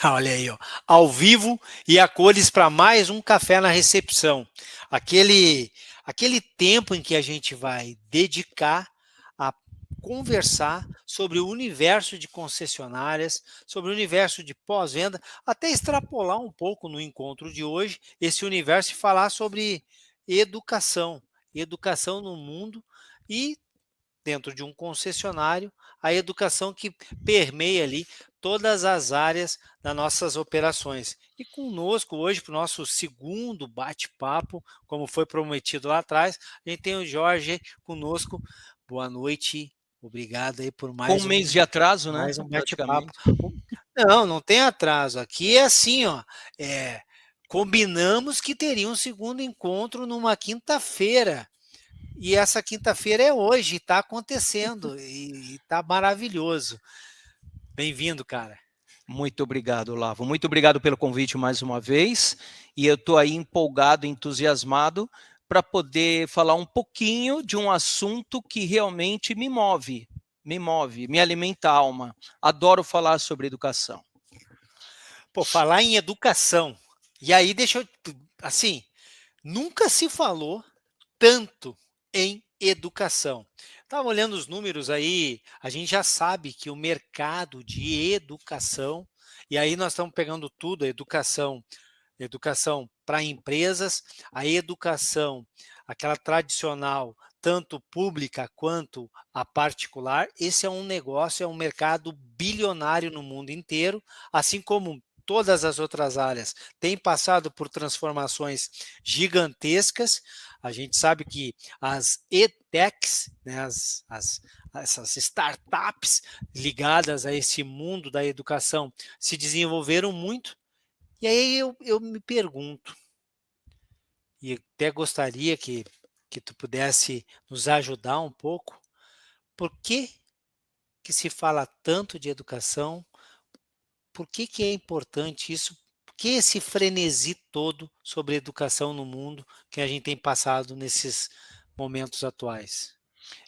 Olha aí, ó, ao vivo e a cores para mais um café na recepção. Aquele, aquele tempo em que a gente vai dedicar a conversar sobre o universo de concessionárias, sobre o universo de pós-venda, até extrapolar um pouco no encontro de hoje esse universo e falar sobre educação, educação no mundo e dentro de um concessionário, a educação que permeia ali todas as áreas das nossas operações. E conosco hoje, para o nosso segundo bate-papo, como foi prometido lá atrás, a gente tem o Jorge conosco. Boa noite, obrigado aí por Com um mês de atraso, né? mais um bate-papo. Praticamente. Não, não tem atraso. Aqui é assim, ó. É, combinamos que teria um segundo encontro numa quinta-feira. E essa quinta-feira é hoje, está acontecendo e está maravilhoso. Bem-vindo, cara. Muito obrigado, Olavo. Muito obrigado pelo convite mais uma vez. E eu estou aí empolgado, entusiasmado para poder falar um pouquinho de um assunto que realmente me alimenta a alma. Adoro falar sobre educação. Pô, falar em educação. E aí, deixa eu. Assim, nunca se falou tanto em educação. Estava olhando os números aí, a gente já sabe que o mercado de educação, e aí nós estamos pegando tudo, a educação para empresas, a educação, aquela tradicional, tanto pública quanto a particular, esse é um negócio, é um mercado bilionário no mundo inteiro, assim como todas as outras áreas têm passado por transformações gigantescas. A gente sabe que as EdTechs, né, essas startups ligadas a esse mundo da educação se desenvolveram muito, e aí eu me pergunto, e até gostaria que tu pudesse nos ajudar um pouco, por que se fala tanto de educação? Por que é importante isso? Por que esse frenesi todo sobre educação no mundo que a gente tem passado nesses momentos atuais?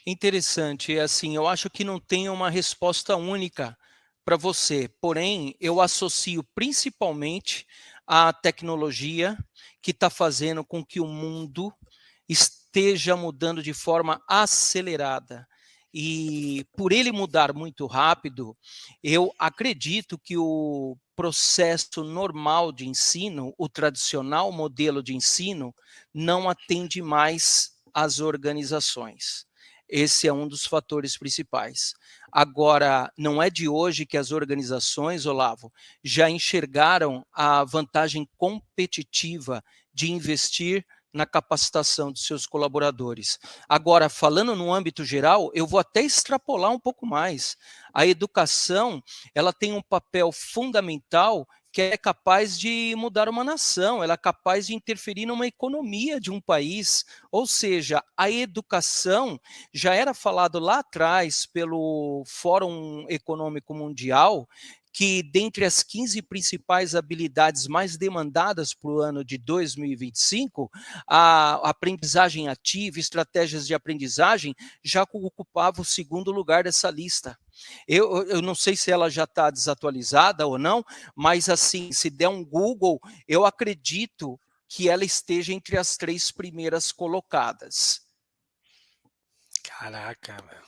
Interessante, é assim, eu acho que não tem uma resposta única para você, porém, eu associo principalmente à tecnologia que está fazendo com que o mundo esteja mudando de forma acelerada. E por ele mudar muito rápido, eu acredito que o processo normal de ensino, o tradicional modelo de ensino, não atende mais às organizações. Esse é um dos fatores principais. Agora, não é de hoje que as organizações, Olavo, já enxergaram a vantagem competitiva de investir na capacitação dos seus colaboradores. Agora, falando no âmbito geral, eu vou até extrapolar um pouco mais. A educação, ela tem um papel fundamental que é capaz de mudar uma nação, ela é capaz de interferir numa economia de um país, ou seja, a educação já era falado lá atrás pelo Fórum Econômico Mundial que dentre as 15 principais habilidades mais demandadas para o ano de 2025, a aprendizagem ativa, estratégias de aprendizagem, já ocupava o segundo lugar dessa lista. Eu não sei se ela já está desatualizada ou não, mas assim, se der um Google, eu acredito que ela esteja entre as 3 primeiras colocadas. Caraca, meu,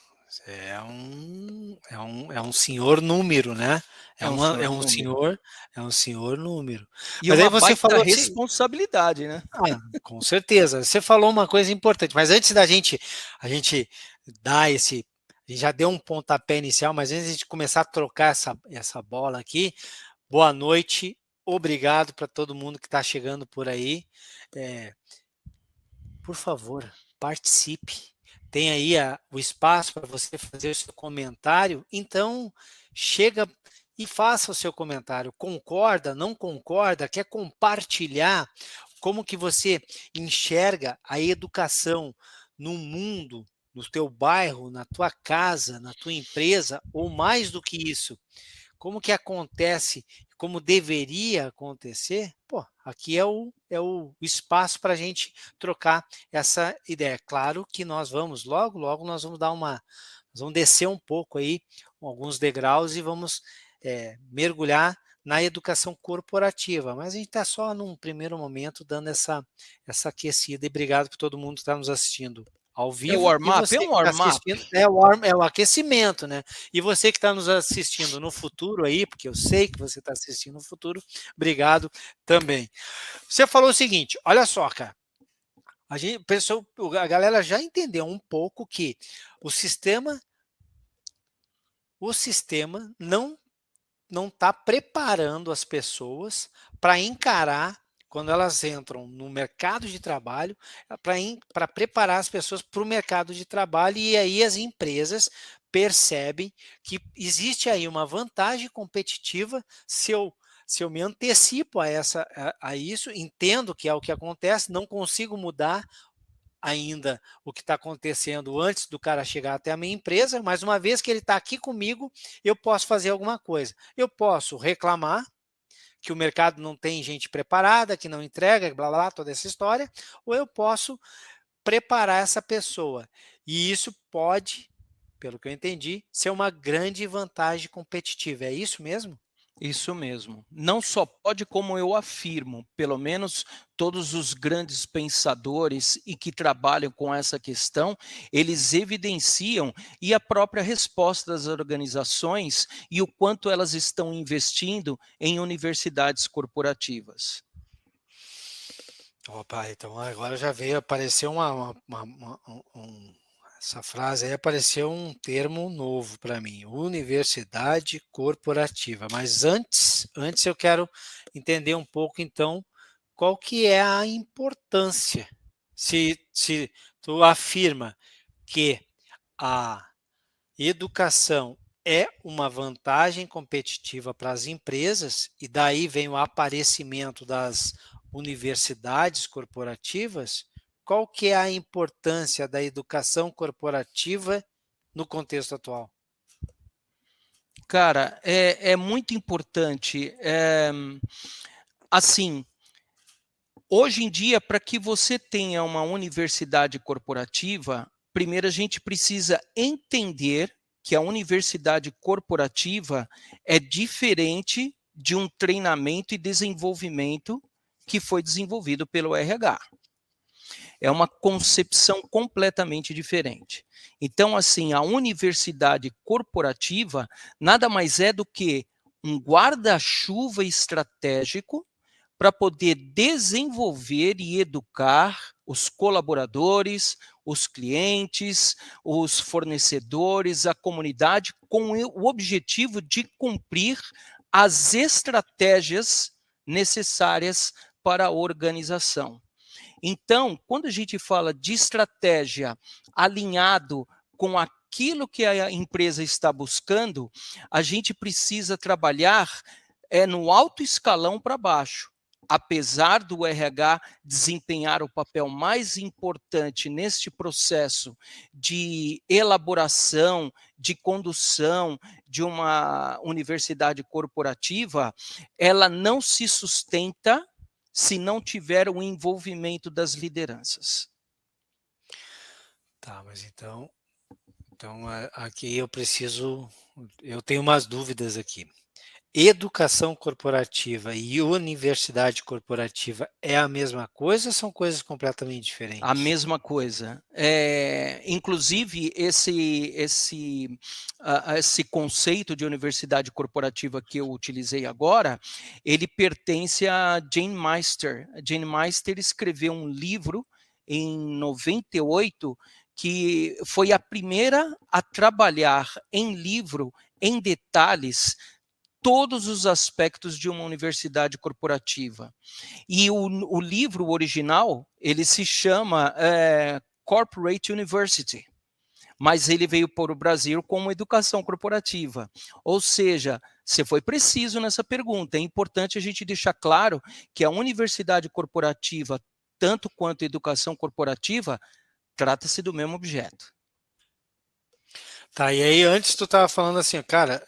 é um senhor número, né? É um senhor É um número. senhor, é um senhor número. E Mas aí uma você baita falou assim, responsabilidade, né? com certeza, você falou uma coisa importante, mas antes da a gente dar esse, a gente já deu um pontapé inicial, mas antes de a gente começar a trocar essa bola aqui, boa noite, obrigado para todo mundo que está chegando por aí. É, por favor, participe. Tem aí o espaço para você fazer o seu comentário. Então, chega e faça o seu comentário. Concorda, não concorda, quer compartilhar como que você enxerga a educação no mundo, no teu bairro, na tua casa, na tua empresa, ou mais do que isso, como que acontece, como deveria acontecer, pô, aqui é o espaço para a gente trocar essa ideia. Claro que nós vamos, logo nós vamos dar nós vamos descer um pouco aí, alguns degraus e vamos mergulhar na educação corporativa, mas a gente está só num primeiro momento dando essa aquecida, e obrigado por todo mundo que está nos assistindo ao É o vivo, e warm-up? É você um que está warm-up. assistindo, é o aquecimento, né? E você que está nos assistindo no futuro aí, porque eu sei que você está assistindo no futuro, obrigado também. Você falou o seguinte, olha só, cara, a galera já entendeu um pouco que o sistema não está preparando as pessoas para encarar quando elas entram no mercado de trabalho, para preparar as pessoas para o mercado de trabalho, e aí as empresas percebem que existe aí uma vantagem competitiva se eu me antecipo a isso, entendo que é o que acontece, não consigo mudar ainda o que está acontecendo antes do cara chegar até a minha empresa, mas uma vez que ele está aqui comigo, eu posso fazer alguma coisa. Eu posso reclamar que o mercado não tem gente preparada, que não entrega, blá, blá, blá, toda essa história, ou eu posso preparar essa pessoa. E isso pode, pelo que eu entendi, ser uma grande vantagem competitiva. É isso mesmo? Isso mesmo. Não só pode, como eu afirmo, pelo menos todos os grandes pensadores e que trabalham com essa questão, eles evidenciam e a própria resposta das organizações e o quanto elas estão investindo em universidades corporativas. Opa, então agora já veio aparecer essa frase aí apareceu um termo novo para mim, universidade corporativa. Mas antes eu quero entender um pouco então qual que é a importância. Se tu afirma que a educação é uma vantagem competitiva para as empresas, e daí vem o aparecimento das universidades corporativas. Qual que é a importância da educação corporativa no contexto atual? Cara, é muito importante. Assim, hoje em dia, para que você tenha uma universidade corporativa, primeiro a gente precisa entender que a universidade corporativa é diferente de um treinamento e desenvolvimento que foi desenvolvido pelo RH. É uma concepção completamente diferente. Então, assim, a universidade corporativa nada mais é do que um guarda-chuva estratégico para poder desenvolver e educar os colaboradores, os clientes, os fornecedores, a comunidade, com o objetivo de cumprir as estratégias necessárias para a organização. Então, quando a gente fala de estratégia alinhado com aquilo que a empresa está buscando, a gente precisa trabalhar no alto escalão para baixo. Apesar do RH desempenhar o papel mais importante neste processo de elaboração, de condução de uma universidade corporativa, ela não se sustenta se não tiver o envolvimento das lideranças. Tá, mas então aqui eu tenho umas dúvidas aqui. Educação corporativa e universidade corporativa é a mesma coisa ou são coisas completamente A diferentes? mesma coisa. Inclusive, esse conceito de universidade corporativa que eu utilizei agora, ele pertence a Jane Meister. A Jane Meister escreveu um livro em 98 que foi a primeira a trabalhar em livro, em detalhes, todos os aspectos de uma universidade corporativa. E o livro original, ele se chama Corporate University, mas ele veio para o Brasil como educação corporativa. Ou seja, você foi preciso nessa pergunta. É importante a gente deixar claro que a universidade corporativa, tanto quanto a educação corporativa, trata-se do mesmo objeto. Tá, e aí antes tu estava falando assim, cara,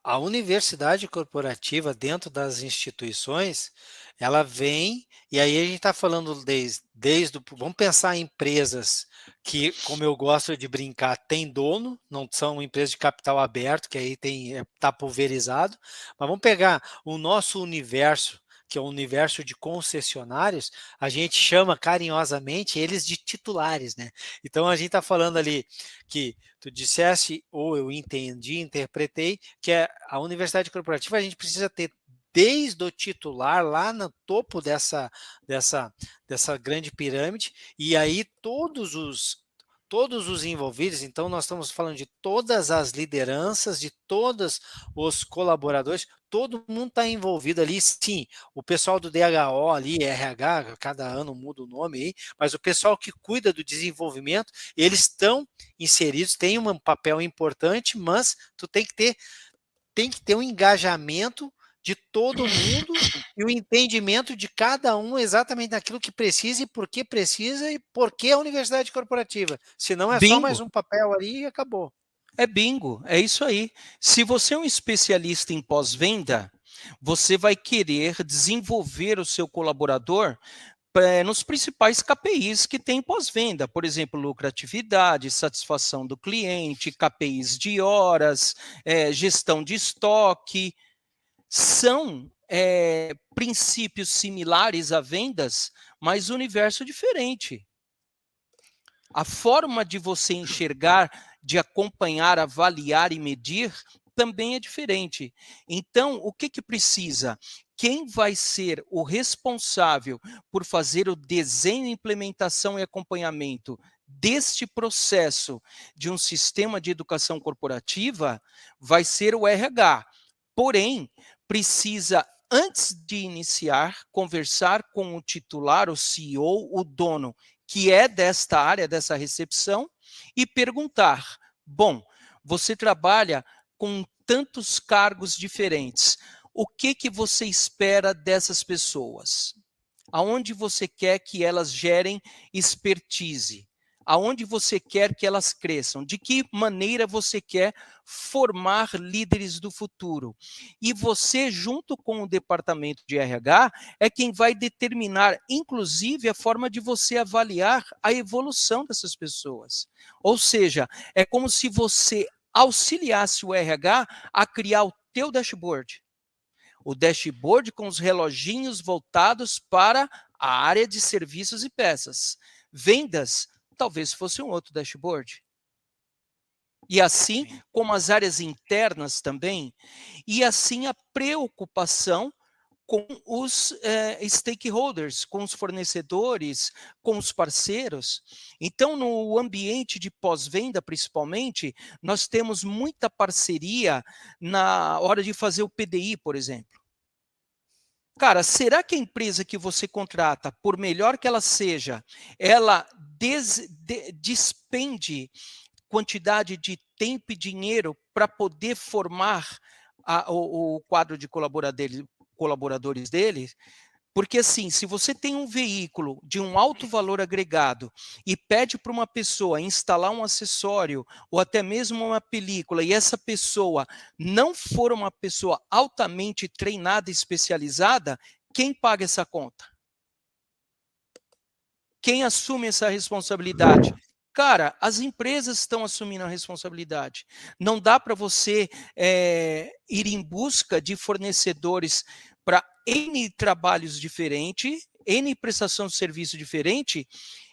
a universidade corporativa dentro das instituições, ela vem, e aí a gente está falando vamos pensar em empresas que, como eu gosto de brincar, tem dono, não são empresas de capital aberto, que aí está pulverizado, mas vamos pegar o nosso universo, que é o universo de concessionários, a gente chama carinhosamente eles de titulares, né? Então a gente está falando ali que tu dissesse, ou eu entendi, interpretei, que a universidade corporativa a gente precisa ter desde o titular lá no topo dessa grande pirâmide, e aí todos os envolvidos, então nós estamos falando de todas as lideranças, de todos os colaboradores, todo mundo está envolvido ali, sim, o pessoal do DHO ali, RH, cada ano muda o nome aí, mas o pessoal que cuida do desenvolvimento, eles estão inseridos, têm um papel importante, mas tu tem que ter um engajamento de todo mundo e o entendimento de cada um exatamente daquilo que precisa e por que a universidade corporativa. Senão é só mais Bingo. um papel ali e acabou. É bingo, é isso aí. Se você é um especialista em pós-venda, você vai querer desenvolver o seu colaborador nos principais KPIs que tem pós-venda, por exemplo, lucratividade, satisfação do cliente, KPIs de horas, gestão de estoque. São princípios similares a vendas, mas universo diferente. A forma de você enxergar, de acompanhar, avaliar e medir também é diferente. Então, o que precisa? Quem vai ser o responsável por fazer o desenho, implementação e acompanhamento deste processo de um sistema de educação corporativa vai ser o RH. Porém, precisa, antes de iniciar, conversar com o titular, o CEO, o dono, que é desta área, dessa recepção, e perguntar: bom, você trabalha com tantos cargos diferentes, o que você espera dessas pessoas? Aonde você quer que elas gerem expertise? Aonde você quer que elas cresçam? De que maneira você quer formar líderes do futuro? E você, junto com o departamento de RH, é quem vai determinar, inclusive, a forma de você avaliar a evolução dessas pessoas. Ou seja, é como se você auxiliasse o RH a criar o teu dashboard. O dashboard com os reloginhos voltados para a área de serviços e peças. Vendas, talvez fosse um outro dashboard. E assim, Sim. como as áreas internas também, e assim a preocupação com os stakeholders, com os fornecedores, com os parceiros. Então, no ambiente de pós-venda, principalmente, nós temos muita parceria na hora de fazer o PDI, por exemplo. Cara, será que a empresa que você contrata, por melhor que ela seja, ela despende quantidade de tempo e dinheiro para poder formar o quadro de colaboradores deles? Porque, assim, se você tem um veículo de um alto valor agregado e pede para uma pessoa instalar um acessório ou até mesmo uma película, e essa pessoa não for uma pessoa altamente treinada e especializada, quem paga essa conta? Quem assume essa responsabilidade? Cara, as empresas estão assumindo a responsabilidade. Não dá para você ir em busca de fornecedores para N trabalhos diferentes, N prestação de serviço diferente,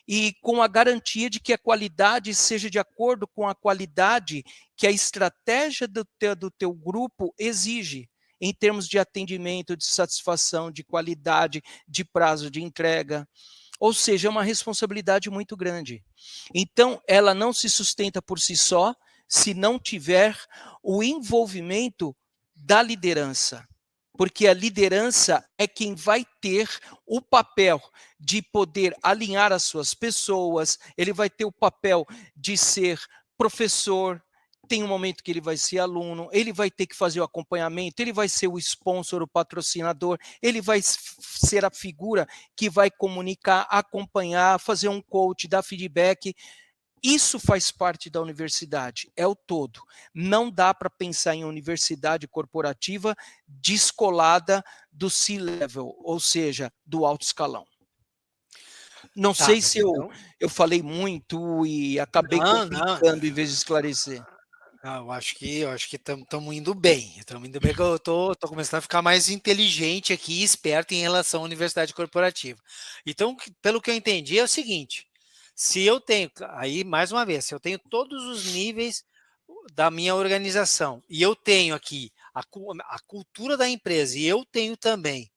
e com a garantia de que a qualidade seja de acordo com a qualidade que a estratégia do teu grupo exige, em termos de atendimento, de satisfação, de qualidade, de prazo de entrega. Ou seja, é uma responsabilidade muito grande. Então, ela não se sustenta por si só se não tiver o envolvimento da liderança. Porque a liderança é quem vai ter o papel de poder alinhar as suas pessoas, ele vai ter o papel de ser professor, tem um momento que ele vai ser aluno, ele vai ter que fazer o acompanhamento, ele vai ser o sponsor, o patrocinador, ele vai ser a figura que vai comunicar, acompanhar, fazer um coach, dar feedback. Isso faz parte da universidade, é o todo. Não dá para pensar em universidade corporativa descolada do C-level, ou seja, do alto escalão. Não Tá, sei mas se então eu falei muito e acabei não, não. complicando em vez de esclarecer. Ah, eu acho que estamos indo bem. Estamos indo bem que eu tô começando a ficar mais inteligente aqui e esperto em relação à universidade corporativa. Então, pelo que eu entendi, é o seguinte: se eu tenho, aí mais uma vez, se eu tenho todos os níveis da minha organização e eu tenho aqui a cultura da empresa e eu tenho também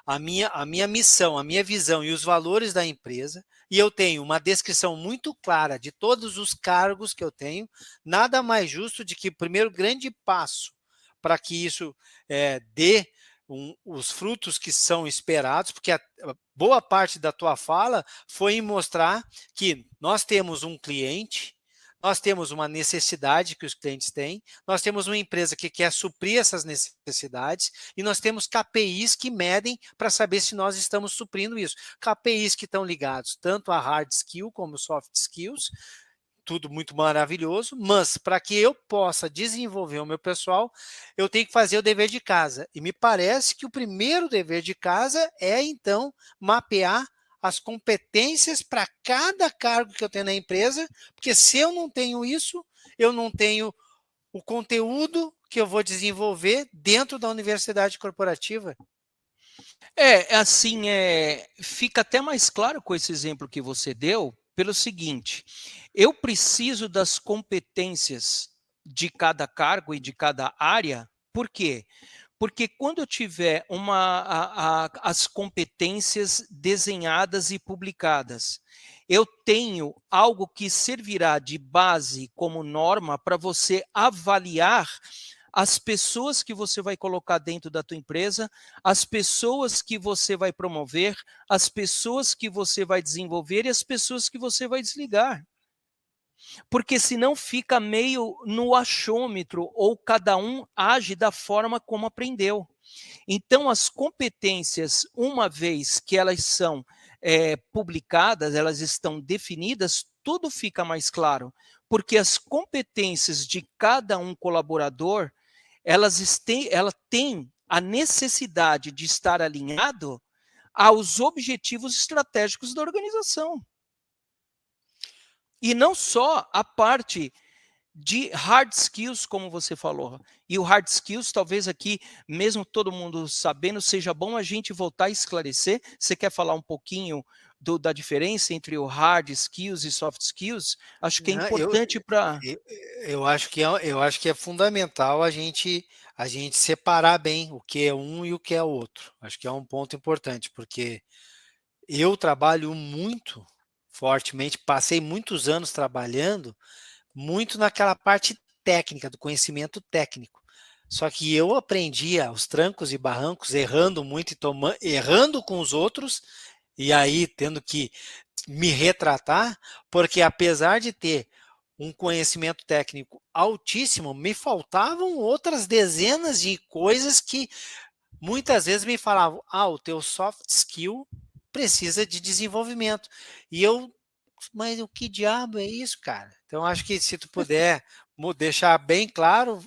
a minha missão, a minha visão e os valores da empresa, e eu tenho uma descrição muito clara de todos os cargos que eu tenho, nada mais justo de que o primeiro grande passo para que isso dê os frutos que são esperados, porque a boa parte da tua fala foi em mostrar que nós temos um cliente, nós temos uma necessidade que os clientes têm, nós temos uma empresa que quer suprir essas necessidades e nós temos KPIs que medem para saber se nós estamos suprindo isso. KPIs que estão ligados tanto a hard skill como soft skills, tudo muito maravilhoso, mas para que eu possa desenvolver o meu pessoal, eu tenho que fazer o dever de casa. E me parece que o primeiro dever de casa é, então, mapear as competências para cada cargo que eu tenho na empresa, porque se eu não tenho isso, eu não tenho o conteúdo que eu vou desenvolver dentro da universidade corporativa. Assim, fica até mais claro com esse exemplo que você deu, pelo seguinte: eu preciso das competências de cada cargo e de cada área, por quê? Porque quando eu tiver as competências desenhadas e publicadas, eu tenho algo que servirá de base como norma para você avaliar as pessoas que você vai colocar dentro da tua empresa, as pessoas que você vai promover, as pessoas que você vai desenvolver e as pessoas que você vai desligar. Porque senão fica meio no achômetro ou cada um age da forma como aprendeu. Então, as competências, uma vez que elas são publicadas, elas estão definidas, tudo fica mais claro, porque as competências de cada um colaborador, ela tem a necessidade de estar alinhado aos objetivos estratégicos da organização. E não só a parte de hard skills, como você falou. E o hard skills, talvez aqui, mesmo todo mundo sabendo, seja bom a gente voltar a esclarecer. Você quer falar um pouquinho da diferença entre o hard skills e soft skills? Acho que é Né, Eu, importante para. eu, eu acho que é fundamental a gente separar bem o que é um e o que é o outro. Acho que é um ponto importante, porque eu trabalho muito fortemente, passei muitos anos trabalhando muito naquela parte técnica, do conhecimento técnico. Só que eu aprendia aos trancos e barrancos, errando muito e errando com os outros, e aí tendo que me retratar, porque apesar de ter um conhecimento técnico altíssimo, me faltavam outras dezenas de coisas que muitas vezes me falavam: ah, o teu soft skill precisa de desenvolvimento. E eu, mas o que diabo é isso, cara? Então acho que se tu puder deixar bem claro,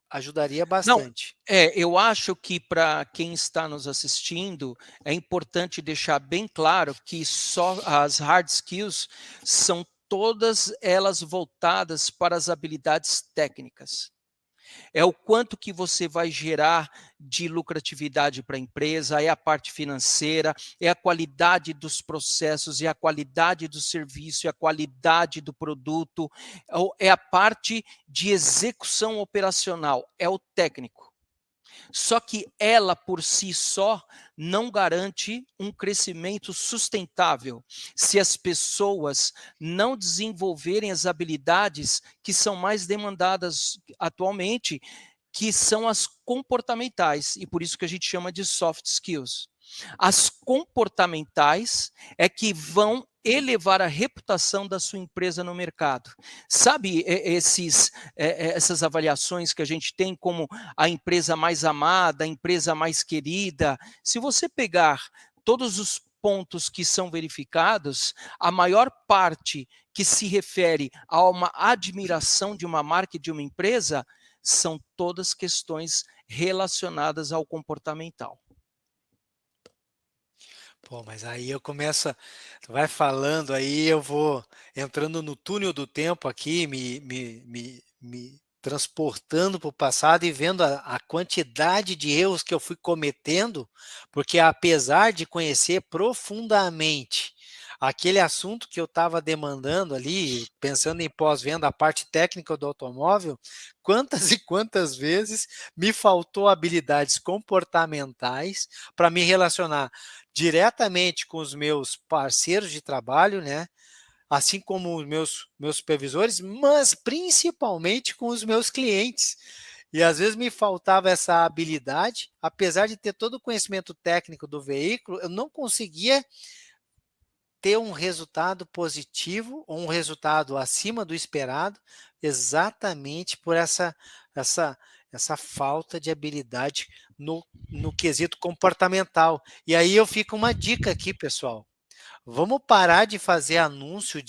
ajudaria Não, bastante. eu acho que para quem está nos assistindo, é importante deixar bem claro que só as hard skills são todas elas voltadas para as habilidades técnicas. É o quanto que você vai gerar de lucratividade para a empresa, é a parte financeira, é a qualidade dos processos, é a qualidade do serviço, é a qualidade do produto, é a parte de execução operacional, é o técnico. Só que ela por si só não garante um crescimento sustentável se as pessoas não desenvolverem as habilidades que são mais demandadas atualmente, que são as comportamentais, e por isso que a gente chama de soft skills. As comportamentais é que vão elevar a reputação da sua empresa no mercado. Sabe essas avaliações que a gente tem como a empresa mais amada, a empresa mais querida? Se você pegar todos os pontos que são verificados, a maior parte que se refere a uma admiração de uma marca e de uma empresa, são todas questões relacionadas ao comportamental. Pô, mas aí eu começo, tu vai falando aí, eu vou entrando no túnel do tempo aqui, me transportando para o passado e vendo a quantidade de erros que eu fui cometendo, porque apesar de conhecer profundamente aquele assunto que eu estava demandando ali, pensando em pós-venda, a parte técnica do automóvel, quantas e quantas vezes me faltou habilidades comportamentais para me relacionar diretamente com os meus parceiros de trabalho, né? Assim como os meus supervisores, mas principalmente com os meus clientes. E às vezes me faltava essa habilidade, apesar de ter todo o conhecimento técnico do veículo, eu não conseguia ter um resultado positivo ou um resultado acima do esperado, exatamente por essa falta de habilidade no quesito comportamental. E aí eu fico uma dica aqui, pessoal. Vamos parar de fazer anúncio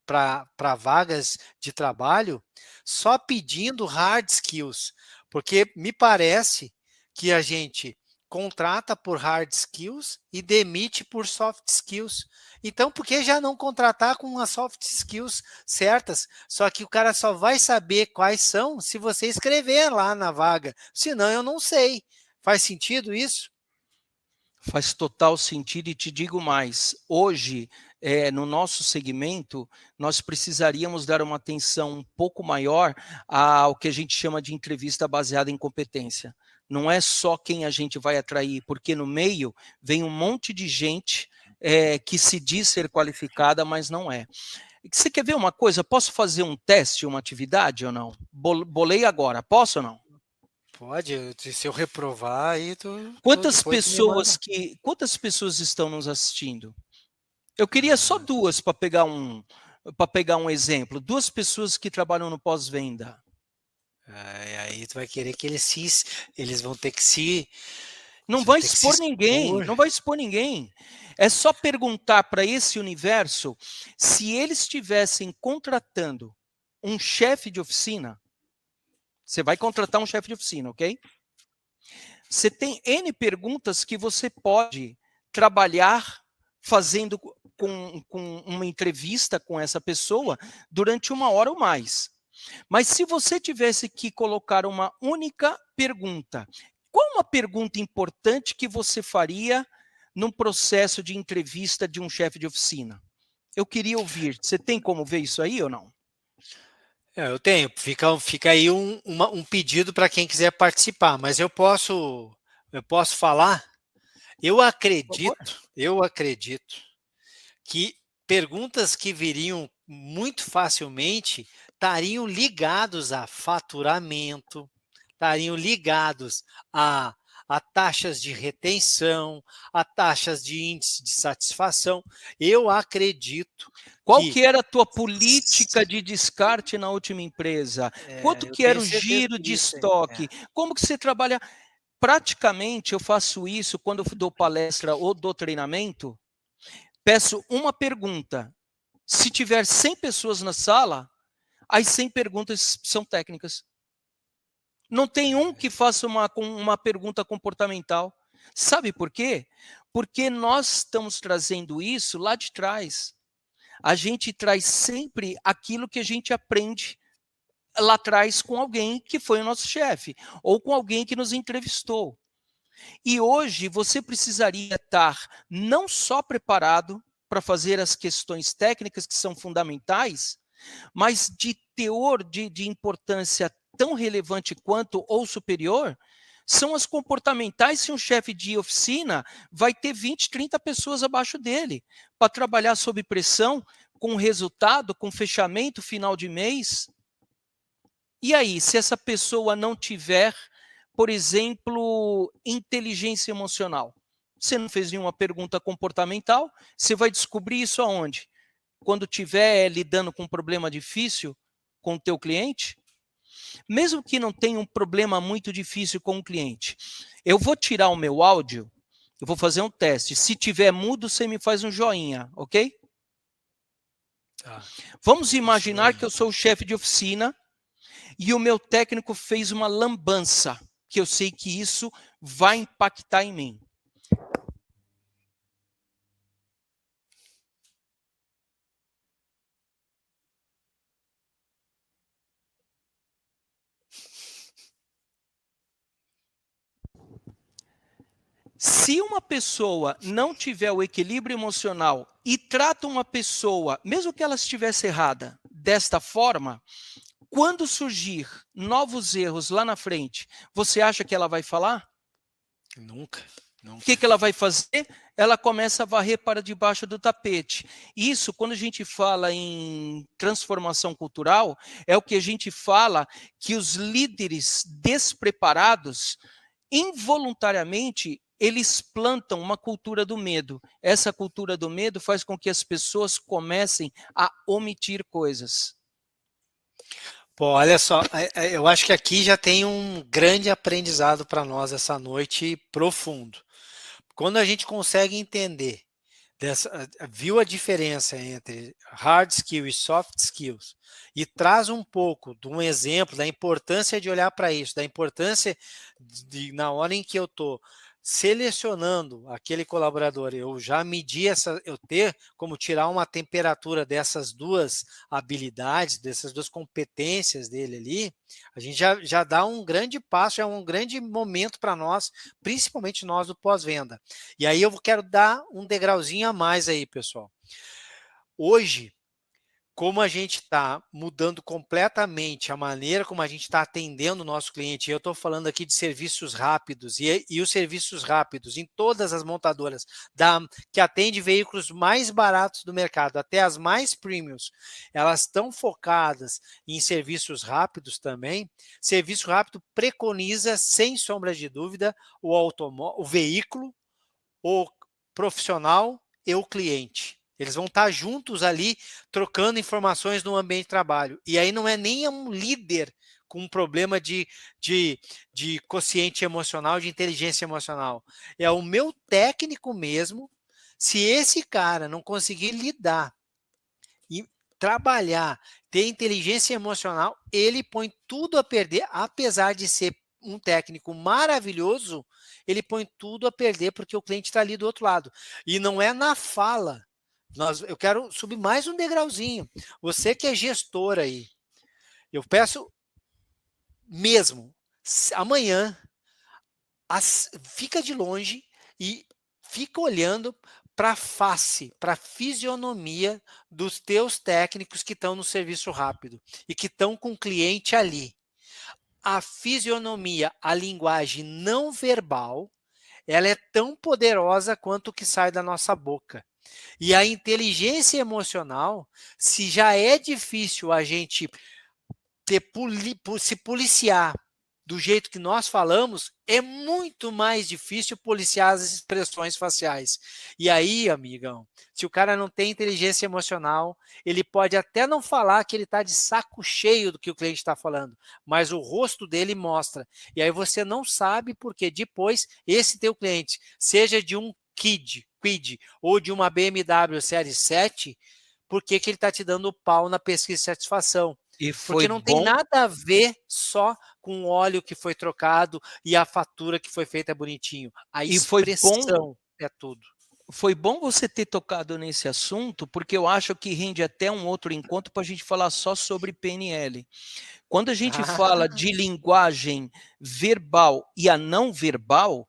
para vagas de trabalho só pedindo hard skills, porque me parece que a gente contrata por hard skills e demite por soft skills. Então, por que já não contratar com as soft skills certas? Só que o cara só vai saber quais são se você escrever lá na vaga. Senão, eu não sei. Faz sentido isso? Faz total sentido e te digo mais, hoje, no nosso segmento, nós precisaríamos dar uma atenção um pouco maior ao que a gente chama de entrevista baseada em competência. Não é só quem a gente vai atrair, porque no meio vem um monte de gente que se diz ser qualificada, mas não é. Você quer ver uma coisa? Posso fazer um teste, uma atividade ou não? Bolei agora, posso ou não? Pode, se eu reprovar, aí Quantas depois tu me manda. quantas pessoas estão nos assistindo? Eu queria só duas para pegar um exemplo. Duas pessoas que trabalham no pós-venda. Aí tu vai querer que eles vão ter que Não eles vão vai ter que se expor ninguém, expor. não vai expor ninguém. É só perguntar para esse universo se eles estivessem contratando um chefe de oficina. Você vai contratar um chefe de oficina, ok? Você tem N perguntas que você pode trabalhar fazendo com uma entrevista com essa pessoa durante 1 hora ou mais. Mas se você tivesse que colocar uma única pergunta, qual uma pergunta importante que você faria num processo de entrevista de um chefe de oficina? Eu queria ouvir. Você tem como ver isso aí ou não? Eu tenho. Fica aí um pedido para quem quiser participar, mas eu posso falar. Por favor. Eu acredito que perguntas que viriam muito facilmente estariam ligados a faturamento, estariam ligados a taxas de retenção, a taxas de índice de satisfação. Eu acredito Qual que que era a tua política de descarte na última empresa? Quanto eu que era tenho o certeza giro que de isso estoque? Como que você trabalha? Praticamente eu faço isso quando eu dou palestra ou dou treinamento, peço uma pergunta. Se tiver 100 pessoas na sala, as 100 perguntas são técnicas. Não tem um que faça uma pergunta comportamental. Sabe por quê? Porque nós estamos trazendo isso lá de trás. A gente traz sempre aquilo que a gente aprende lá atrás com alguém que foi o nosso chefe, ou com alguém que nos entrevistou. E hoje você precisaria estar não só preparado para fazer as questões técnicas que são fundamentais, mas de teor de importância tão relevante quanto ou superior, são as comportamentais se um chefe de oficina vai ter 20, 30 pessoas abaixo dele, para trabalhar sob pressão, com resultado, com fechamento final de mês. E aí, se essa pessoa não tiver, por exemplo, inteligência emocional, você não fez nenhuma pergunta comportamental, você vai descobrir isso aonde? Quando estiver lidando com um problema difícil com o teu cliente? Mesmo que não tenha um problema muito difícil com o cliente, eu vou tirar o meu áudio, eu vou fazer um teste. Se tiver mudo, você me faz um joinha, ok? Tá, Vamos isso imaginar que daí. eu sou o chefe de oficina e o meu técnico fez uma lambança, que eu sei que isso vai impactar em mim. Se uma pessoa não tiver o equilíbrio emocional e trata uma pessoa, mesmo que ela estivesse errada, desta forma, quando surgir novos erros lá na frente, você acha que ela vai falar? Nunca, O que nunca. ela vai fazer? Ela começa a varrer para debaixo do tapete. Isso, quando a gente fala em transformação cultural, é o que a gente fala que os líderes despreparados, involuntariamente, eles plantam uma cultura do medo. Essa cultura do medo faz com que as pessoas comecem a omitir coisas. Pô, olha só, eu acho que aqui já tem um grande aprendizado para nós essa noite profundo. Quando a gente consegue entender, viu a diferença entre hard skill e soft skills e traz um pouco de um exemplo da importância de olhar para isso, da importância na hora em que eu estou selecionando aquele colaborador, eu já medi eu ter como tirar uma temperatura dessas duas habilidades, dessas duas competências dele ali, a gente já dá um grande passo, é um grande momento para nós, principalmente nós do pós-venda. E aí eu quero dar um degrauzinho a mais aí, pessoal. Hoje, como a gente está mudando completamente a maneira como a gente está atendendo o nosso cliente, eu estou falando aqui de serviços rápidos, e os serviços rápidos em todas as montadoras que atendem veículos mais baratos do mercado, até as mais premiums, elas estão focadas em serviços rápidos também. Serviço rápido preconiza, sem sombra de dúvida, o veículo, o profissional e o cliente. Eles vão estar juntos ali, trocando informações no ambiente de trabalho. E aí não é nem um líder com um problema de quociente emocional, de inteligência emocional. É o meu técnico mesmo. Se esse cara não conseguir lidar e trabalhar, ter inteligência emocional, ele põe tudo a perder, apesar de ser um técnico maravilhoso, ele põe tudo a perder porque o cliente está ali do outro lado. E não é na fala. Eu quero subir mais um degrauzinho. Você que é gestor aí, eu peço mesmo, amanhã, fica de longe e fica olhando para a face, para a fisionomia dos teus técnicos que estão no serviço rápido e que estão com o cliente ali. A fisionomia, a linguagem não verbal, ela é tão poderosa quanto o que sai da nossa boca. E a inteligência emocional, se já é difícil a gente se policiar do jeito que nós falamos, é muito mais difícil policiar as expressões faciais. E aí, amigão, se o cara não tem inteligência emocional, ele pode até não falar que ele está de saco cheio do que o cliente está falando, mas o rosto dele mostra. E aí você não sabe porque depois esse teu cliente, seja de um Quid ou de uma BMW Série 7, por que ele está te dando pau na pesquisa de satisfação? E foi Porque não tem bom, nada a ver só com o óleo que foi trocado e a fatura que foi feita bonitinho. A e foi bom expressão é tudo. Foi bom você ter tocado nesse assunto, porque eu acho que rende até um outro encontro para a gente falar só sobre PNL. Quando a gente fala Ah, de linguagem verbal e a não verbal,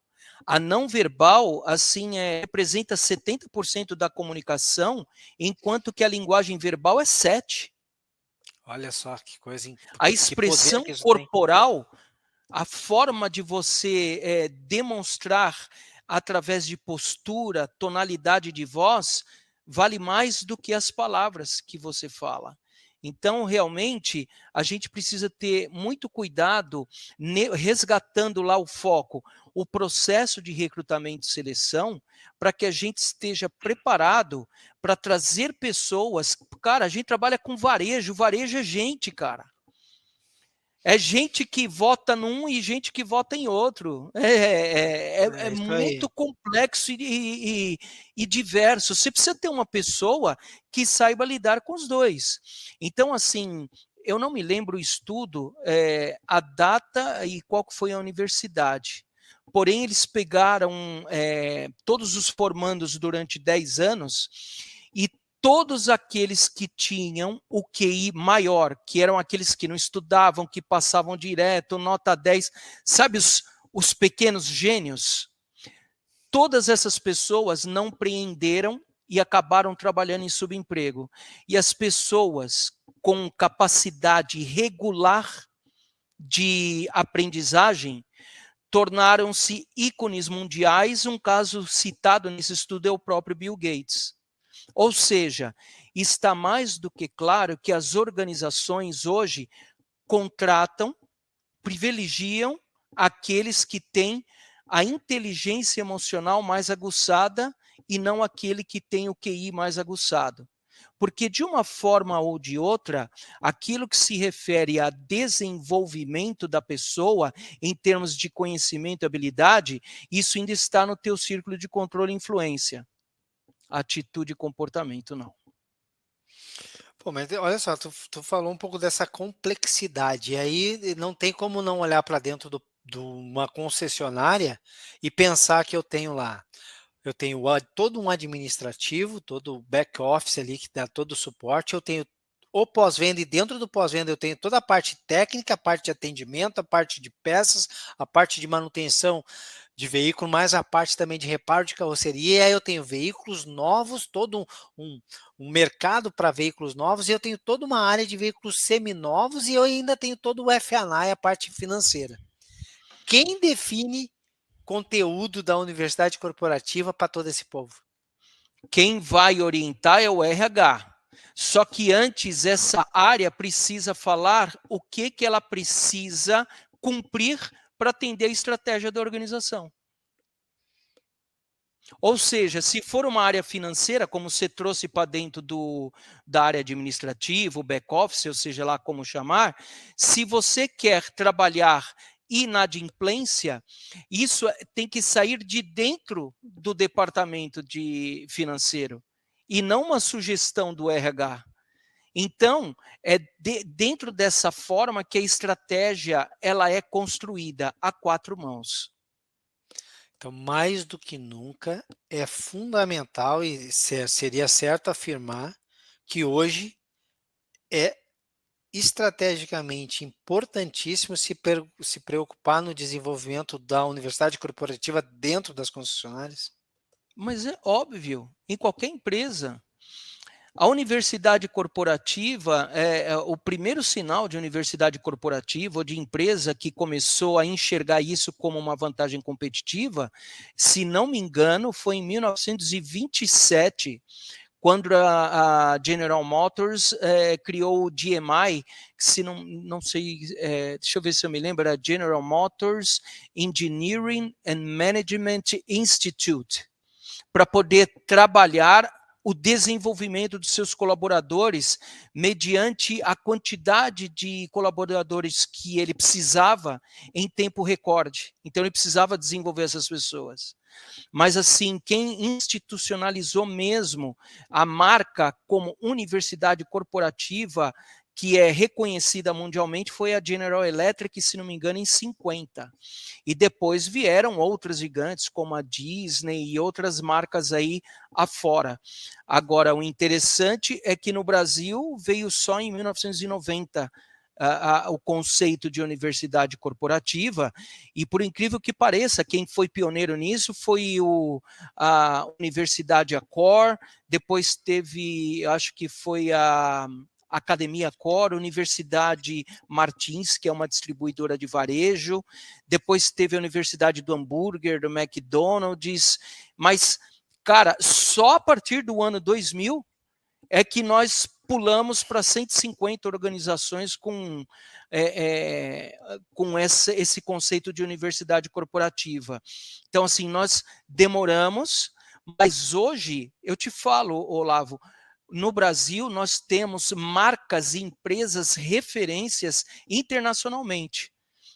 assim, representa 70% da comunicação, enquanto que a linguagem verbal é 7%. olha só que coisa, A que poder expressão que isso tem. corporal, a forma de você demonstrar através de postura, tonalidade de voz, vale mais do que as palavras que você fala. Então, realmente, a gente precisa ter muito cuidado resgatando lá o foco, o processo de recrutamento e seleção, para que a gente esteja preparado para trazer pessoas. Cara, a gente trabalha com varejo é gente, cara. É gente que vota num e gente que vota em outro. É É isso aí. muito complexo e diverso. Você precisa ter uma pessoa que saiba lidar com os dois. Então, assim, eu não me lembro o estudo, a data e qual que foi a universidade. Porém, eles pegaram todos os formandos durante 10 anos e todos aqueles que tinham o QI maior, que eram aqueles que não estudavam, que passavam direto, nota 10, sabe os pequenos gênios? Todas essas pessoas não preenderam e acabaram trabalhando em subemprego. E as pessoas com capacidade regular de aprendizagem tornaram-se ícones mundiais. Um caso citado nesse estudo é o próprio Bill Gates. Ou seja, está mais do que claro que as organizações hoje contratam, privilegiam aqueles que têm a inteligência emocional mais aguçada e não aquele que tem o QI mais aguçado. Porque, de uma forma ou de outra, aquilo que se refere a desenvolvimento da pessoa, em termos de conhecimento e habilidade, isso ainda está no teu círculo de controle e influência. Atitude e comportamento, não. Pô, mas olha só, tu falou um pouco dessa complexidade, e aí não tem como não olhar para dentro de uma concessionária e pensar que eu tenho lá, eu tenho todo um administrativo, todo o back office ali que dá todo o suporte, eu tenho o pós-venda, e dentro do pós-venda eu tenho toda a parte técnica, a parte de atendimento, a parte de peças, a parte de manutenção de veículo, mais a parte também de reparo de carroceria, e aí eu tenho veículos novos, todo um, um mercado para veículos novos, e eu tenho toda uma área de veículos seminovos, e eu ainda tenho todo o F&A e a parte financeira. Quem define conteúdo da universidade corporativa para todo esse povo? Quem vai orientar é o RH. Só que antes essa área precisa falar o que ela precisa cumprir para atender a estratégia da organização. Ou seja, se for uma área financeira, como você trouxe para dentro da área administrativa, o back-office, ou seja lá como chamar, se você quer trabalhar inadimplência, isso tem que sair de dentro do departamento financeiro e não uma sugestão do RH. Então, é dentro dessa forma que a estratégia ela é construída a quatro mãos. Então, mais do que nunca, é fundamental e seria certo afirmar que hoje é estrategicamente importantíssimo se preocupar no desenvolvimento da universidade corporativa dentro das concessionárias? Mas é óbvio, em qualquer empresa. A universidade corporativa, o primeiro sinal de universidade corporativa ou de empresa que começou a enxergar isso como uma vantagem competitiva, se não me engano, foi em 1927, quando a General Motors criou o GMI, se não sei, deixa eu ver se eu me lembro, era General Motors Engineering and Management Institute, para poder trabalhar o desenvolvimento dos seus colaboradores mediante a quantidade de colaboradores que ele precisava em tempo recorde. Então, ele precisava desenvolver essas pessoas. Mas, assim, quem institucionalizou mesmo a marca como universidade corporativa, que é reconhecida mundialmente, foi a General Electric, se não me engano, em 50. E depois vieram outras gigantes, como a Disney e outras marcas aí afora. Agora, o interessante é que no Brasil veio só em 1990 o conceito de universidade corporativa, e por incrível que pareça, quem foi pioneiro nisso foi a Universidade Accor, depois teve, acho que foi a Academia Cor, Universidade Martins, que é uma distribuidora de varejo, depois teve a Universidade do Hambúrguer, do McDonald's, mas, cara, só a partir do ano 2000 é que nós pulamos para 150 organizações com esse conceito de universidade corporativa. Então, assim, nós demoramos, mas hoje, eu te falo, Olavo, no Brasil, nós temos marcas e empresas referências internacionalmente.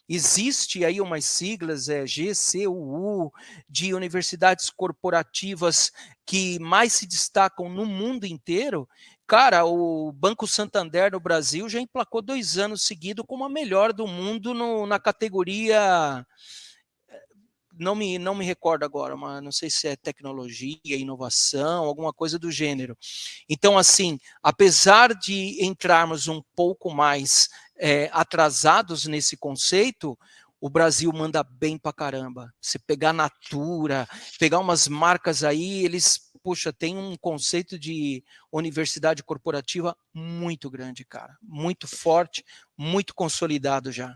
Existe aí umas siglas, GCUU, de universidades corporativas que mais se destacam no mundo inteiro. Cara, o Banco Santander no Brasil já emplacou 2 anos seguidos como a melhor do mundo na categoria, não me recordo agora, mas não sei se é tecnologia, inovação, alguma coisa do gênero. Então, assim, apesar de entrarmos um pouco mais atrasados nesse conceito, o Brasil manda bem pra caramba. Se pegar Natura, pegar umas marcas aí, eles, puxa, tem um conceito de universidade corporativa muito grande, cara. Muito forte, muito consolidado já.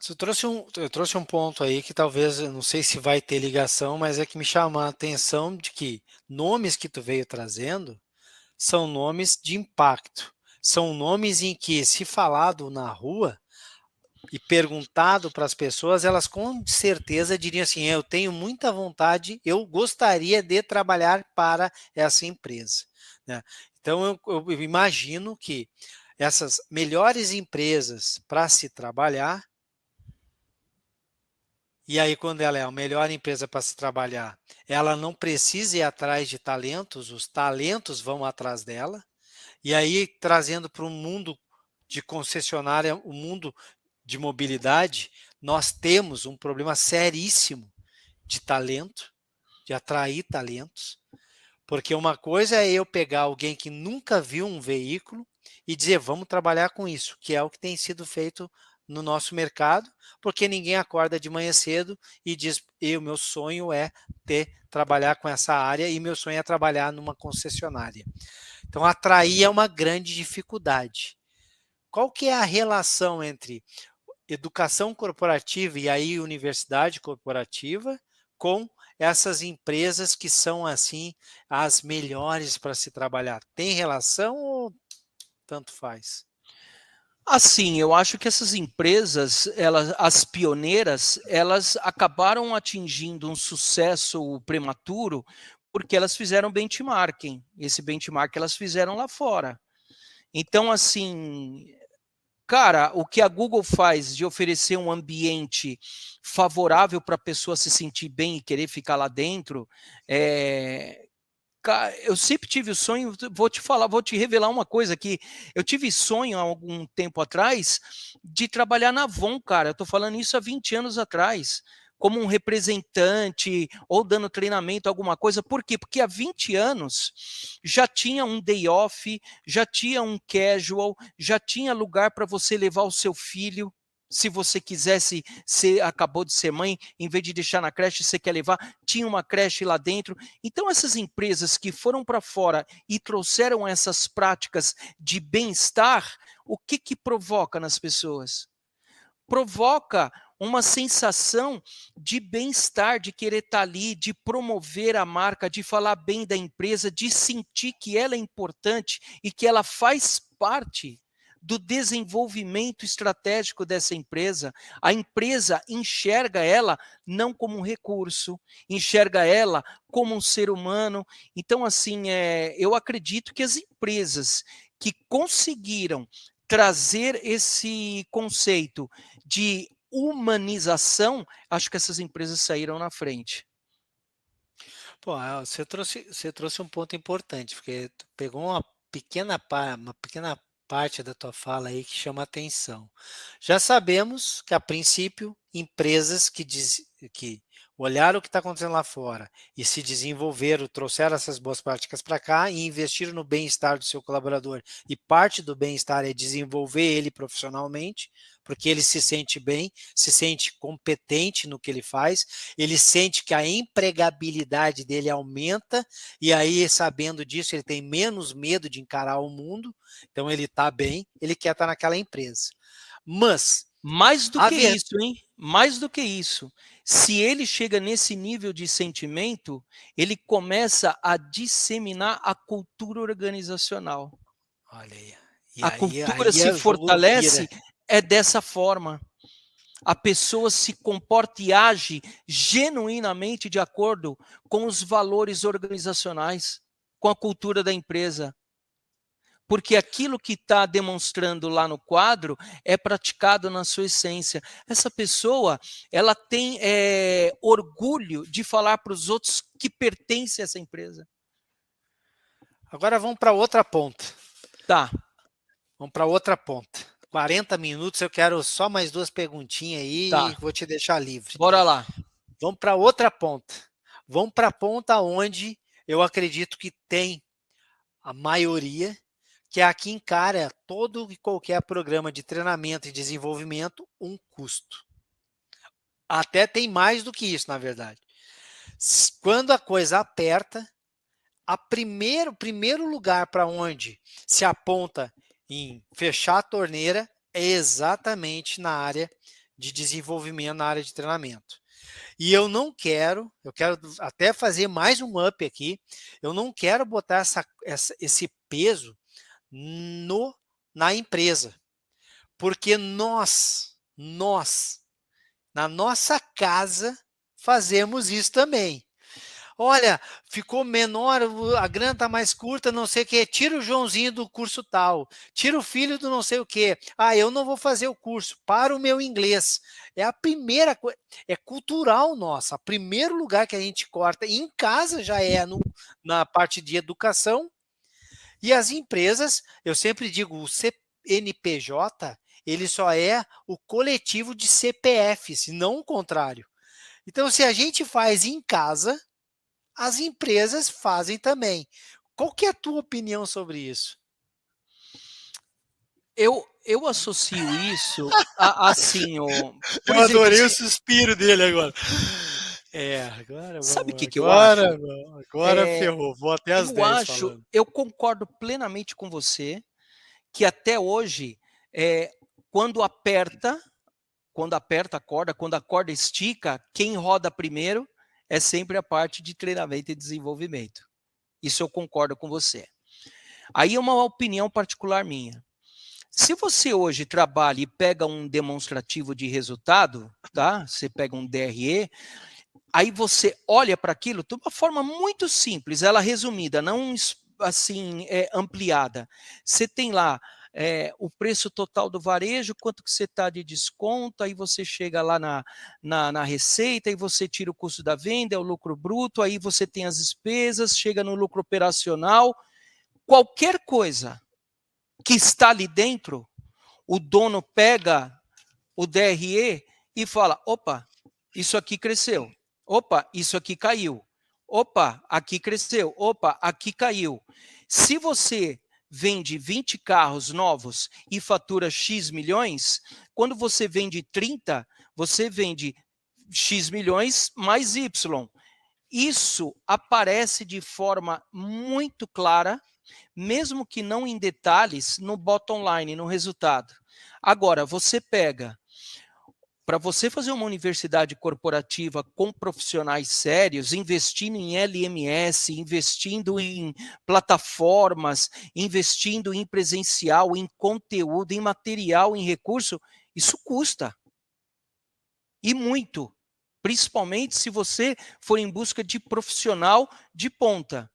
Eu trouxe um ponto aí que talvez, eu não sei se vai ter ligação, mas é que me chama a atenção de que nomes que tu veio trazendo são nomes de impacto. São nomes em que, se falado na rua e perguntado para as pessoas, elas com certeza diriam assim: eu tenho muita vontade, eu gostaria de trabalhar para essa empresa, né? Então, eu imagino que essas melhores empresas para se trabalhar, e aí, quando ela é a melhor empresa para se trabalhar, ela não precisa ir atrás de talentos, os talentos vão atrás dela. E aí, trazendo para o mundo de concessionária, o mundo de mobilidade, nós temos um problema seríssimo de talento, de atrair talentos, porque uma coisa é eu pegar alguém que nunca viu um veículo e dizer, vamos trabalhar com isso, que é o que tem sido feito no nosso mercado, porque ninguém acorda de manhã cedo e diz, meu sonho é trabalhar com essa área e meu sonho é trabalhar numa concessionária. Então, atrair é uma grande dificuldade. Qual que é a relação entre educação corporativa e aí universidade corporativa com essas empresas que são assim as melhores para se trabalhar? Tem relação ou tanto faz? Assim, eu acho que essas empresas, as pioneiras, elas acabaram atingindo um sucesso prematuro porque elas fizeram benchmarking. Esse benchmark elas fizeram lá fora. Então, assim, cara, o que a Google faz de oferecer um ambiente favorável para a pessoa se sentir bem e querer ficar lá dentro, eu sempre tive o sonho, vou te revelar uma coisa aqui. Eu tive sonho há algum tempo atrás de trabalhar na Avon, cara. Eu tô falando isso há 20 anos atrás, como um representante ou dando treinamento, alguma coisa. Por quê? Porque há 20 anos já tinha um day off, já tinha um casual, já tinha lugar para você levar o seu filho. Se você quisesse, você acabou de ser mãe, em vez de deixar na creche, você quer levar, tinha uma creche lá dentro. Então, essas empresas que foram para fora e trouxeram essas práticas de bem-estar, o que, que provoca nas pessoas? Provoca uma sensação de bem-estar, de querer estar ali, de promover a marca, de falar bem da empresa, de sentir que ela é importante e que ela faz parte do desenvolvimento estratégico dessa empresa. A empresa enxerga ela não como um recurso, enxerga ela como um ser humano. Então, assim, eu acredito que as empresas que conseguiram trazer esse conceito de humanização, acho que essas empresas saíram na frente. Pô, você trouxe um ponto importante, porque tu pegou uma pequena parte da tua fala aí que chama atenção. Já sabemos que, a princípio, empresas que olharam o que está acontecendo lá fora e se desenvolveram, trouxeram essas boas práticas para cá e investiram no bem-estar do seu colaborador. E parte do bem-estar é desenvolver ele profissionalmente, porque ele se sente bem, se sente competente no que ele faz, ele sente que a empregabilidade dele aumenta, e aí, sabendo disso, ele tem menos medo de encarar o mundo, então ele está bem, ele quer estar naquela empresa. Mas, Mais do a que ver... isso, hein? Mais do que isso. Se ele chega nesse nível de sentimento, ele começa a disseminar a cultura organizacional. Olha aí, e A aí, cultura aí se o jogo vira. fortalece dessa forma. A pessoa se comporta e age genuinamente de acordo com os valores organizacionais, com a cultura da empresa. porque aquilo que está demonstrando lá no quadro é praticado na sua essência. Essa pessoa, ela tem orgulho de falar para os outros que pertence a essa empresa. Agora vamos para outra ponta. Tá. Vamos para outra ponta. 40 minutos, eu quero só mais 2 perguntinhas aí e Tá. vou te deixar livre. Bora lá. Vamos para outra ponta. Vamos para a ponta onde eu acredito que tem a maioria, que é a que encara todo e qualquer programa de treinamento e desenvolvimento um custo. Até tem mais do que isso, na verdade. Quando a coisa aperta, o primeiro lugar para onde se aponta em fechar a torneira é exatamente na área de desenvolvimento, na área de treinamento. E eu quero até fazer mais um up aqui, eu não quero botar esse peso na empresa, porque nós, na nossa casa, fazemos isso também. Olha, ficou menor, a grana está mais curta, não sei o quê. Tira o Joãozinho do curso tal. Tira o filho do não sei o quê. Ah, eu não vou fazer o curso. Para o meu inglês. É a primeira coisa. É cultural nossa. O primeiro lugar que a gente corta. Em casa já é na parte de educação. E as empresas, eu sempre digo, o CNPJ, ele só é o coletivo de CPFs, não o contrário. Então, se a gente faz em casa, as empresas fazem também. Qual que é a tua opinião sobre isso? Eu associo isso assim, por Eu exemplo, adorei o suspiro dele agora. Agora sabe o vamos, que, que eu acho? agora ferrou. Vou até às 10 falando. Eu concordo plenamente com você que até hoje, quando aperta, quando a corda estica, quem roda primeiro é sempre a parte de treinamento e desenvolvimento. Isso eu concordo com você. Aí é uma opinião particular minha. Se você hoje trabalha e pega um demonstrativo de resultado, tá? Você pega um DRE, aí você olha para aquilo de uma forma muito simples, ela resumida, não assim ampliada. Você tem lá o preço total do varejo, quanto que você está de desconto, aí você chega lá na receita, aí você tira o custo da venda, é o lucro bruto, aí você tem as despesas, chega no lucro operacional, qualquer coisa que está ali dentro, o dono pega o DRE e fala, opa, isso aqui cresceu, opa, isso aqui caiu, opa, aqui cresceu, opa, aqui caiu. Se você vende 20 carros novos e fatura X milhões, quando você vende 30, você vende X milhões mais Y. Isso aparece de forma muito clara, mesmo que não em detalhes, no bottom line, no resultado. Agora, você pega, para você fazer uma universidade corporativa com profissionais sérios, investindo em LMS, investindo em plataformas, investindo em presencial, em conteúdo, em material, em recurso, isso custa. E muito. Principalmente se você for em busca de profissional de ponta.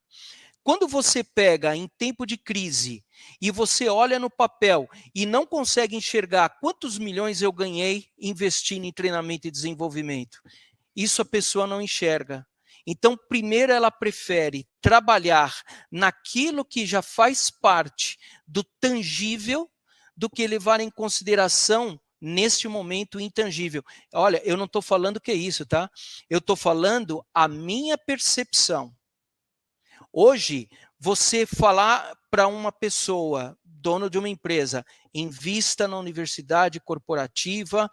Quando você pega em tempo de crise e você olha no papel e não consegue enxergar quantos milhões eu ganhei investindo em treinamento e desenvolvimento, isso a pessoa não enxerga. Então, primeiro ela prefere trabalhar naquilo que já faz parte do tangível do que levar em consideração neste momento intangível. Olha, eu não estou falando que é isso, tá? Eu estou falando a minha percepção. Hoje, você falar para uma pessoa, dono de uma empresa, invista na universidade corporativa,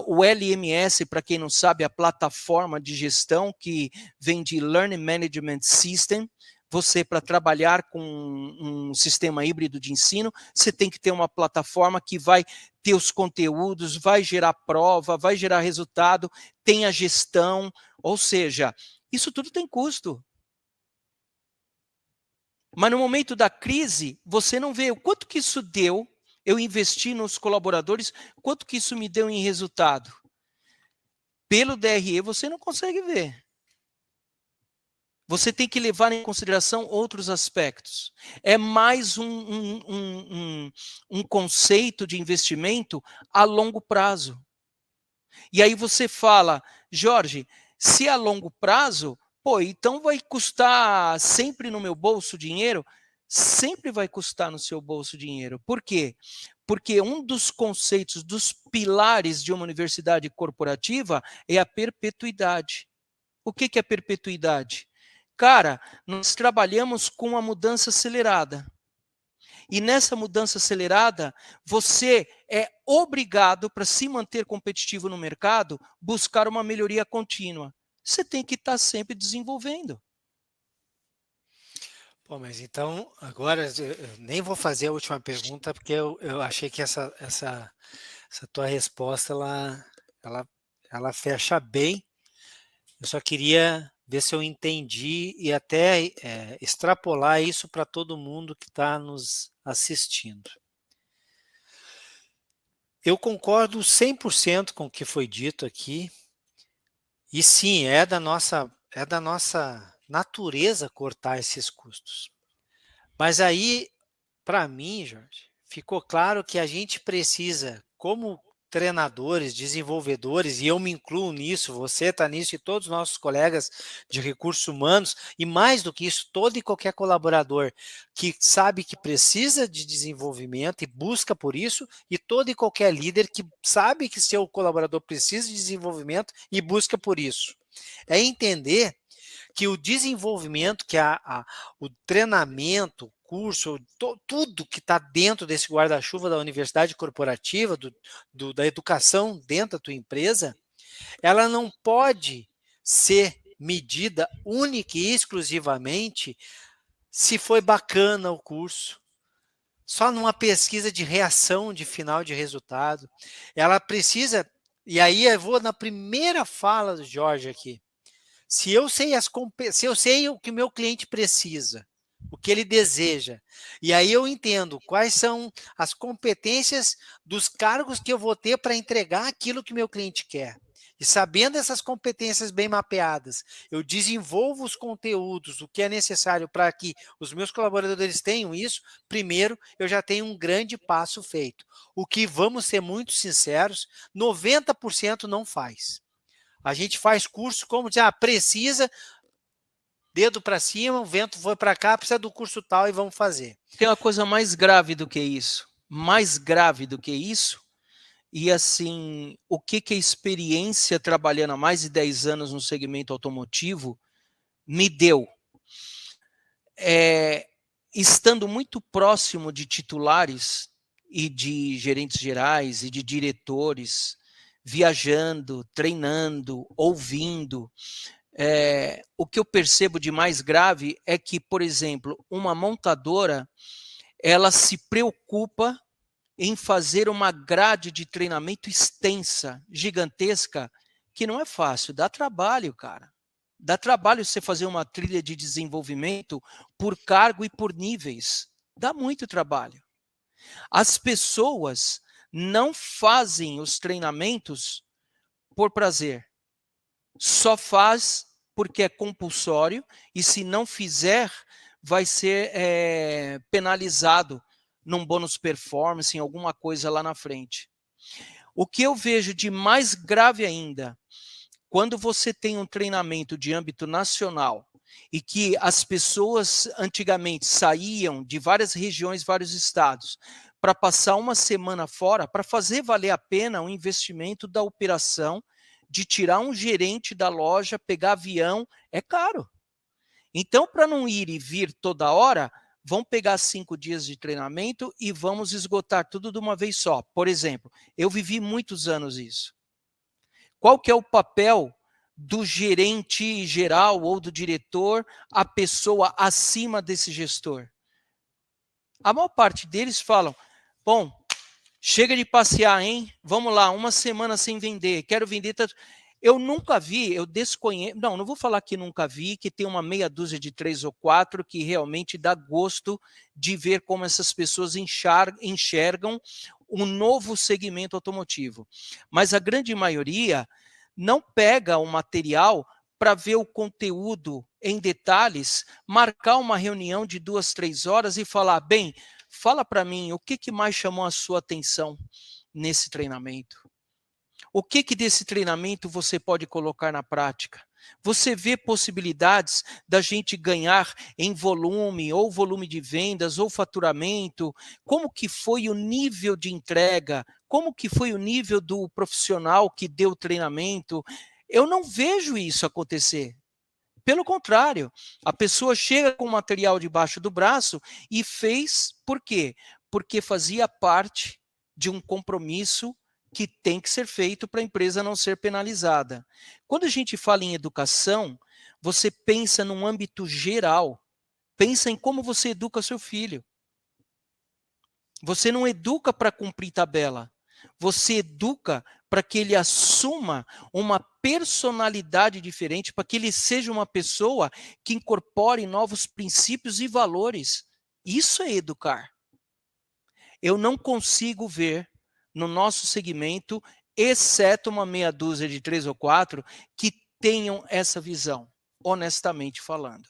o LMS, para quem não sabe, a plataforma de gestão que vem de Learning Management System, você, para trabalhar com um sistema híbrido de ensino, você tem que ter uma plataforma que vai ter os conteúdos, vai gerar prova, vai gerar resultado, tem a gestão, ou seja, isso tudo tem custo. Mas no momento da crise, você não vê o quanto que isso deu, eu investi nos colaboradores, quanto que isso me deu em resultado. Pelo DRE, você não consegue ver. você tem que levar em consideração outros aspectos. É mais um conceito de investimento a longo prazo. E aí você fala, Jorge, se a longo prazo, pô, então vai custar sempre no meu bolso dinheiro? Sempre vai custar no seu bolso dinheiro. Por quê? Porque um dos conceitos, dos pilares de uma universidade corporativa é a perpetuidade. O que é perpetuidade? Cara, nós trabalhamos com uma mudança acelerada. E nessa mudança acelerada, você é obrigado, para se manter competitivo no mercado, buscar uma melhoria contínua. Você tem que estar sempre desenvolvendo. Pô, mas então, agora eu nem vou fazer a última pergunta, porque eu achei que essa tua resposta, ela, ela fecha bem. Eu só queria ver se eu entendi e até extrapolar isso para todo mundo que está nos assistindo. Eu concordo 100% com o que foi dito aqui, e sim, é da nossa natureza cortar esses custos. Mas aí, para mim, Jorge, ficou claro que a gente precisa, como treinadores, desenvolvedores, e eu me incluo nisso, você está nisso e todos os nossos colegas de recursos humanos, e mais do que isso, todo e qualquer colaborador que sabe que precisa de desenvolvimento e busca por isso, e todo e qualquer líder que sabe que seu colaborador precisa de desenvolvimento e busca por isso. É entender que o desenvolvimento, que o treinamento, o curso, tudo que está dentro desse guarda-chuva da universidade corporativa, da educação dentro da tua empresa, ela não pode ser medida única e exclusivamente se foi bacana o curso, só numa pesquisa de reação de final de resultado. Ela precisa, e aí eu vou na primeira fala do Jorge aqui, se eu sei o que o meu cliente precisa, o que ele deseja, e aí eu entendo quais são as competências dos cargos que eu vou ter para entregar aquilo que meu cliente quer. E sabendo essas competências bem mapeadas, eu desenvolvo os conteúdos, o que é necessário para que os meus colaboradores tenham isso, primeiro eu já tenho um grande passo feito. O que, vamos ser muito sinceros, 90% não faz. A gente faz curso como dizer, precisa, dedo para cima, o vento foi para cá, precisa do curso tal e vamos fazer. Tem uma coisa mais grave do que isso. Mais grave do que isso. E assim, o que a experiência trabalhando há mais de 10 anos no segmento automotivo me deu? Estando muito próximo de titulares e de gerentes gerais e de diretores, viajando, treinando, ouvindo, o que eu percebo de mais grave é que, por exemplo, uma montadora, ela se preocupa em fazer uma grade de treinamento extensa, gigantesca, que não é fácil, dá trabalho, cara. Dá trabalho você fazer uma trilha de desenvolvimento por cargo e por níveis. Dá muito trabalho. As pessoas não fazem os treinamentos por prazer. Só faz porque é compulsório e se não fizer, vai ser penalizado num bônus performance, em alguma coisa lá na frente. O que eu vejo de mais grave ainda, quando você tem um treinamento de âmbito nacional e que as pessoas antigamente saíam de várias regiões, vários estados, para passar uma semana fora, para fazer valer a pena o investimento da operação, de tirar um gerente da loja, pegar avião, é caro. Então, para não ir e vir toda hora, vamos pegar 5 dias de treinamento e vamos esgotar tudo de uma vez só. Por exemplo, eu vivi muitos anos isso. Qual que é o papel do gerente geral ou do diretor, a pessoa acima desse gestor? A maior parte deles falam, bom, chega de passear, hein? Vamos lá, uma semana sem vender, quero vender tanto. Eu nunca vi, eu desconheço, não vou falar que nunca vi, que tem uma meia dúzia de 3 ou 4 que realmente dá gosto de ver como essas pessoas enxergam um novo segmento automotivo. Mas a grande maioria não pega o material para ver o conteúdo em detalhes, marcar uma reunião de 2, 3 horas e falar, bem, fala para mim, o que mais chamou a sua atenção nesse treinamento? O que desse treinamento você pode colocar na prática? Você vê possibilidades da gente ganhar em volume, ou volume de vendas, ou faturamento? Como que foi o nível de entrega? Como que foi o nível do profissional que deu o treinamento? Eu não vejo isso acontecer. Pelo contrário, a pessoa chega com o material debaixo do braço e fez por quê? Porque fazia parte de um compromisso que tem que ser feito para a empresa não ser penalizada. Quando a gente fala em educação, você pensa num âmbito geral, pensa em como você educa seu filho. Você não educa para cumprir tabela, você educa para que ele assuma uma personalidade diferente, para que ele seja uma pessoa que incorpore novos princípios e valores. Isso é educar. Eu não consigo ver no nosso segmento, exceto uma meia dúzia de 3 ou 4, que tenham essa visão, honestamente falando.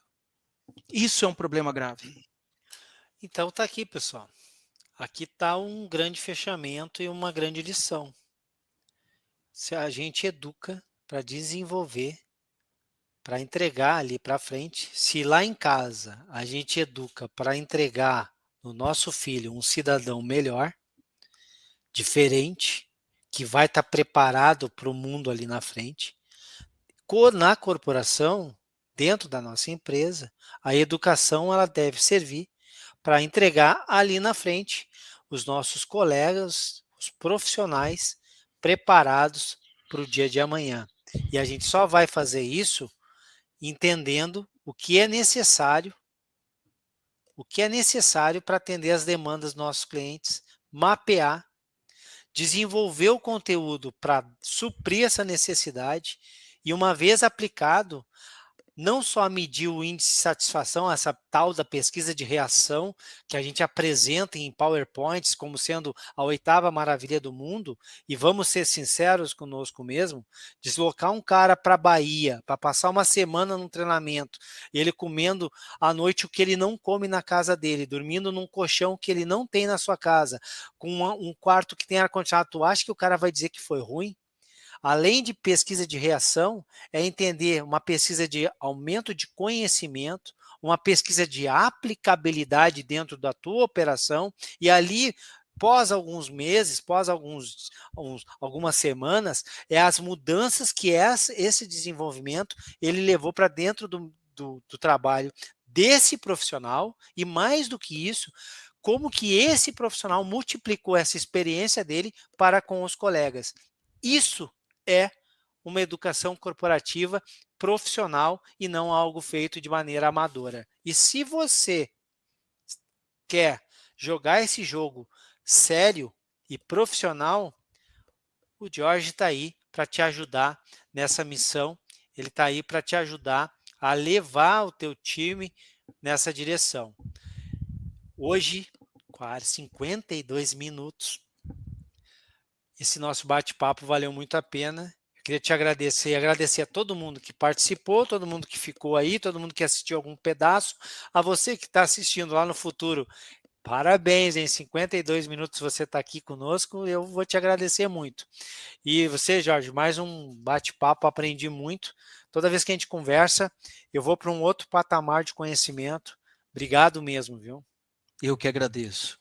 Isso é um problema grave. Então tá aqui, pessoal. Aqui está um grande fechamento e uma grande lição. Se a gente educa para desenvolver, para entregar ali para frente, se lá em casa a gente educa para entregar no nosso filho um cidadão melhor, diferente, que vai estar preparado para o mundo ali na frente, na corporação, dentro da nossa empresa, a educação ela deve servir para entregar ali na frente os nossos colegas, os profissionais preparados para o dia de amanhã. E a gente só vai fazer isso entendendo o que é necessário para atender as demandas dos nossos clientes, mapear, desenvolver o conteúdo para suprir essa necessidade e, uma vez aplicado, não só medir o índice de satisfação, essa tal da pesquisa de reação que a gente apresenta em PowerPoints como sendo a 8ª maravilha do mundo, e vamos ser sinceros conosco mesmo, deslocar um cara para a Bahia, para passar uma semana num treinamento, e ele comendo à noite o que ele não come na casa dele, dormindo num colchão que ele não tem na sua casa, com um quarto que tem ar-condicionado, tu acha que o cara vai dizer que foi ruim? Além de pesquisa de reação, é entender uma pesquisa de aumento de conhecimento, uma pesquisa de aplicabilidade dentro da tua operação, e ali, pós alguns meses, pós algumas semanas, é as mudanças que esse desenvolvimento ele levou para dentro do trabalho desse profissional, e mais do que isso, como que esse profissional multiplicou essa experiência dele para com os colegas. Isso é uma educação corporativa profissional e não algo feito de maneira amadora. E se você quer jogar esse jogo sério e profissional, o Jorge está aí para te ajudar nessa missão, ele está aí para te ajudar a levar o teu time nessa direção. Hoje, quase 52 minutos, esse nosso bate-papo valeu muito a pena. Eu queria te agradecer e agradecer a todo mundo que participou, todo mundo que ficou aí, todo mundo que assistiu algum pedaço. A você que está assistindo lá no futuro, parabéns, em 52 minutos você está aqui conosco, eu vou te agradecer muito. E você, Jorge, mais um bate-papo, aprendi muito. Toda vez que a gente conversa, eu vou para um outro patamar de conhecimento. Obrigado mesmo, viu? Eu que agradeço.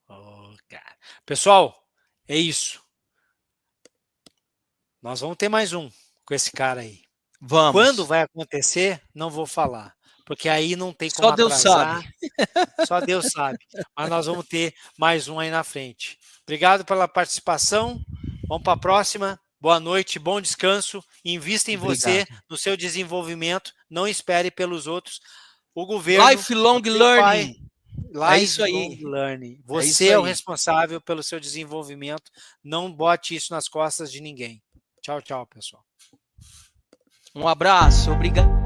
Oh, cara. Pessoal, é isso. Nós vamos ter mais um com esse cara aí. Vamos. Quando vai acontecer, não vou falar, porque aí não tem como Só Deus atrasar. sabe. Só Deus sabe. Mas nós vamos ter mais um aí na frente. Obrigado pela participação. Vamos para a próxima. Boa noite, bom descanso. Invista em você, no seu desenvolvimento. Não espere pelos outros. O governo, Lifelong seu learning. pai, É isso lifelong aí. learning. É Você isso é o aí. responsável pelo seu desenvolvimento. Não bote isso nas costas de ninguém. Tchau, tchau, pessoal. Um abraço, obrigado.